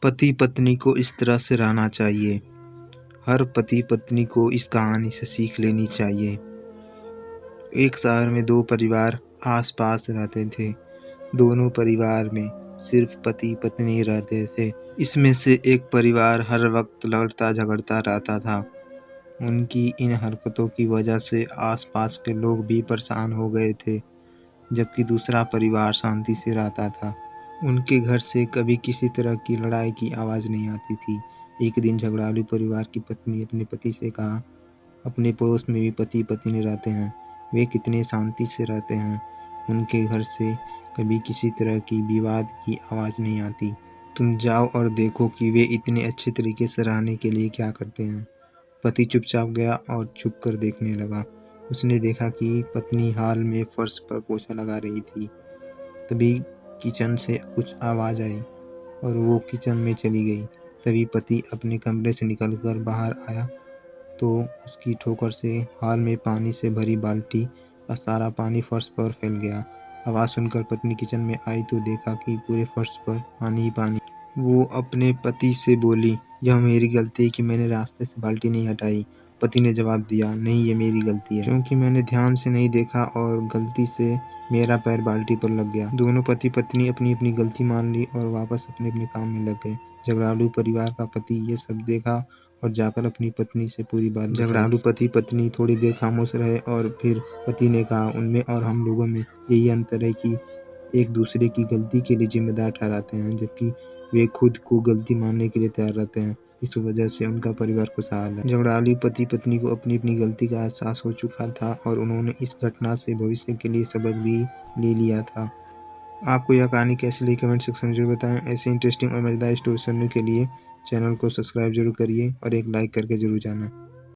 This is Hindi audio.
पति पत्नी को इस तरह से रहना चाहिए। हर पति पत्नी को इस कहानी से सीख लेनी चाहिए। एक शहर में दो परिवार आस-पास रहते थे। दोनों परिवार में सिर्फ पति पत्नी रहते थे। इसमें से एक परिवार हर वक्त लड़ता झगड़ता रहता था। उनकी इन हरकतों की वजह से आस-पास के लोग भी परेशान हो गए थे, जबकि दूसरा परिवार शांति से रहता था। उनके घर से कभी किसी तरह की लड़ाई की आवाज़ नहीं आती थी। एक दिन झगड़ालू परिवार की पत्नी अपने पति से कहा, अपने पड़ोस में भी पति पत्नी रहते हैं, वे कितने शांति से रहते हैं, उनके घर से कभी किसी तरह की विवाद की आवाज़ नहीं आती। तुम जाओ और देखो कि वे इतने अच्छे तरीके से रहने के लिए क्या करते हैं। पति चुपचाप गया और छुप कर देखने लगा। उसने देखा कि पत्नी हाल में फर्श पर पोछा लगा रही थी। तभी किचन से कुछ आवाज़ आई और वो किचन में चली गई। तभी पति अपने कमरे से निकलकर बाहर आया तो उसकी ठोकर से हाल में पानी से भरी बाल्टी का सारा पानी फर्श पर फैल गया। आवाज़ सुनकर पत्नी किचन में आई तो देखा कि पूरे फर्श पर पानी ही पानी। वो अपने पति से बोली, यह मेरी गलती है कि मैंने रास्ते से बाल्टी नहीं हटाई। पति ने जवाब दिया, नहीं, ये मेरी गलती है, क्योंकि मैंने ध्यान से नहीं देखा और गलती से मेरा पैर बाल्टी पर लग गया। दोनों पति पत्नी अपनी अपनी गलती मान ली और वापस अपने अपने काम में लग गए। झगड़ालू परिवार का पति ये सब देखा और जाकर अपनी पत्नी से पूरी बात बताई। झगड़ालू पति पत्नी थोड़ी देर खामोश रहे और फिर पति ने कहा, उनमें और हम लोगों में यही अंतर है कि एक दूसरे की गलती के लिए जिम्मेदार ठहराते हैं, जबकि वे खुद को गलती मानने के लिए तैयार रहते हैं। इस वजह से उनका परिवार खुशहाल है। झगड़ालू पति पत्नी को अपनी अपनी गलती का एहसास हो चुका था और उन्होंने इस घटना से भविष्य के लिए सबक भी ले लिया था। आपको यह कहानी कैसी लगी कमेंट सेक्शन में जरूर बताएं। ऐसे इंटरेस्टिंग और मजेदार स्टोरी सुनने के लिए चैनल को सब्सक्राइब जरूर करिए और एक लाइक करके जरूर जाना।